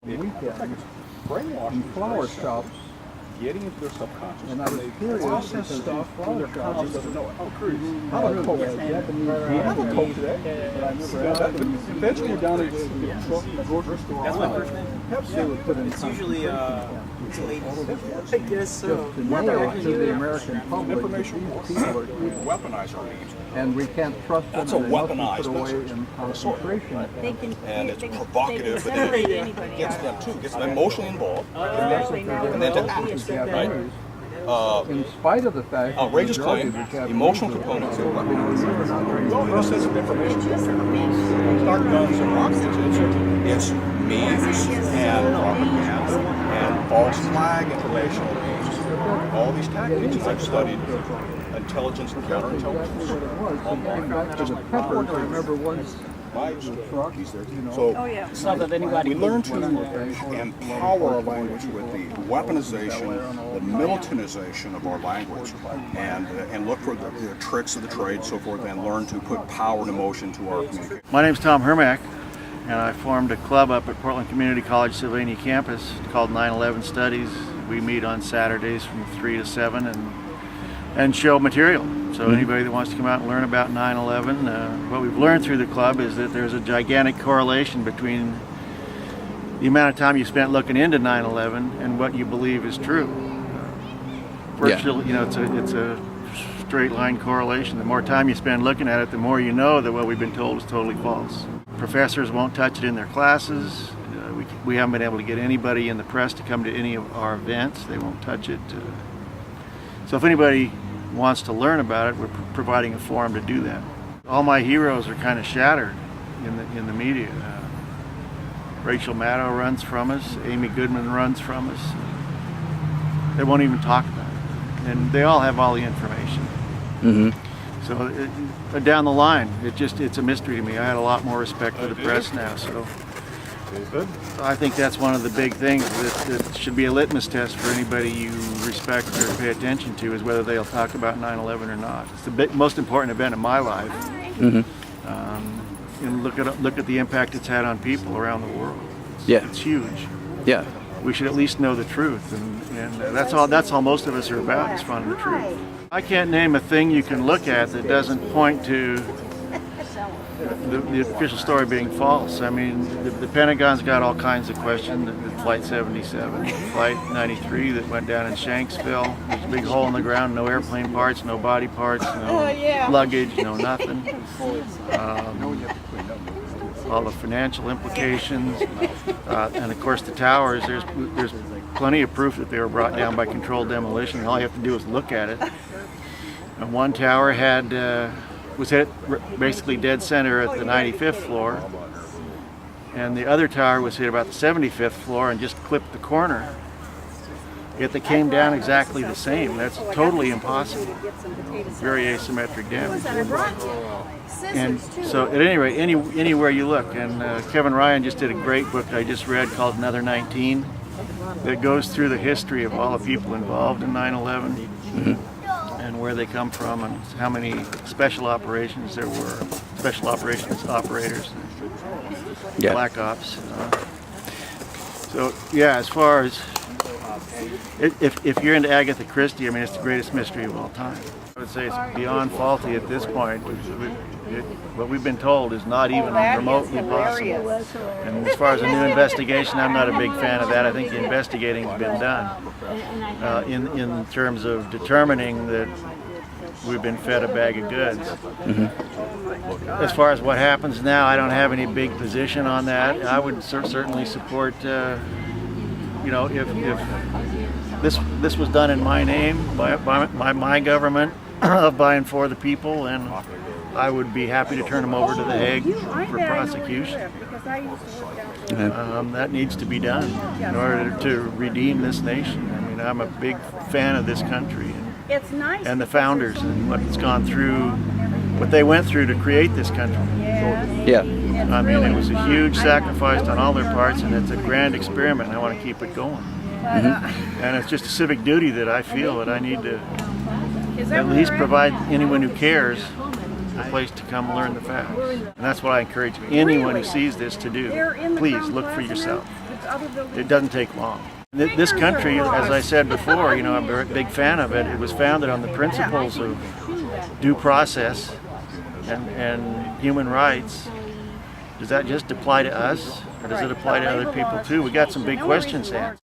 weekends in flower shops, getting into their subconscious. and I was curious process because stuff these from their flower shops conscious doesn't know it. Oh, cruise. I have a Coke, Japanese. I have a Coke today, but I never had it. Eventually you're down at the grocery store. That's my first name. They would put in It's usually it's late. I guess so. to nail to the American public that Information these people are evil, weaponize our needs. and we can't trust them. That's a and they must be weaponized put away message. in concentration They can, And it's they can provocative, but separate it anybody gets out. them too, gets them emotionally involved. Exactly. Now, And then to we act, expect right? that. in spite of the fact that Outrageous the majority claim, of the Japanese emotional are- components of are weapons. not Well, in a sense of information, it's not guns and rockets, it's memes and propaganda and false flag information. All these tactics I've studied intelligence and counterintelligence. All came back to the peppers. I remember once the truck, So Oh, yeah. So that anybody we learn to can- empower our language with the weaponization, the militanization of our language, and look for the tricks of the trade, so forth, and learn to put power and emotion to our communication. My name's Tom Hermack, and I formed a club up at Portland Community College Sylvania campus called 9/11 Studies. We meet on Saturdays from 3 to 7 and show material. So anybody that wants to come out and learn about 9/11, what we've learned through the club is that there's a gigantic correlation between the amount of time you spent looking into 9/11 and what you believe is true. Virtually, you know, it's a straight line correlation. The more time you spend looking at it, the more you know that what we've been told is totally false. Professors won't touch it in their classes. We haven't been able to get anybody in the press to come to any of our events. They won't touch it. So if anybody wants to learn about it, we're providing a forum to do that. All my heroes are kind of shattered in the media. Rachel Maddow runs from us. Amy Goodman runs from us. They won't even talk about it, and they all have all the information. So down the line, it's a mystery to me. I had a lot more respect for the press now. So I think that's one of the big things that should be a litmus test for anybody you respect or pay attention to, is whether they'll talk about 9/11 or not. It's the most important event in my life. And look at the impact it's had on people around the world. It's huge. Yeah. We should at least know the truth, and that's all most of us are about, is finding the truth. I can't name a thing you can look at that doesn't point to the official story being false. I mean, the Pentagon's got all kinds of questions. The Flight 77, Flight 93 that went down in Shanksville. There's a big hole in the ground, no airplane parts, no body parts, no luggage, no nothing. All the financial implications, and of course the towers. There's plenty of proof that they were brought down by controlled demolition. All you have to do is look at it. And one tower was hit basically dead center at the 95th floor, and the other tower was hit about the 75th floor and just clipped the corner. Yet they came down exactly the same. That's totally impossible. Very asymmetric damage. And so at any rate, anywhere you look, and Kevin Ryan just did a great book I just read called Another 19 that goes through the history of all the people involved in 9/11. And where they come from, and how many special operations there were, special operations operators, black ops. So yeah, as far as if you're into Agatha Christie, I mean, it's the greatest mystery of all time. I would say it's beyond faulty at this point. What we've been told is not even remotely possible. And as far as a new investigation, I'm not a big fan of that. I think the investigating's been done in terms of determining that we've been fed a bag of goods. As far as what happens now, I don't have any big position on that. I would certainly support, if this was done in my name by my government of by and for the people, and I would be happy to turn them over to the Hague for prosecution. That needs to be done in order to redeem this nation. I mean, I'm a big fan of this country and the founders and what's gone through, what they went through to create this country. Yeah. I mean, it was a huge sacrifice on all their parts, and it's a grand experiment, and I want to keep it going. And it's just a civic duty that I feel that I need to at least provide anyone who cares a place to come learn the facts. And that's what I encourage anyone who sees this to do. Please look for yourself. it doesn't take long. This country, as I said before, you know, I'm a big fan of it. It was founded on the principles of due process and human rights. Does that just apply to us, or does it apply to other people too? We got some big questions to answer.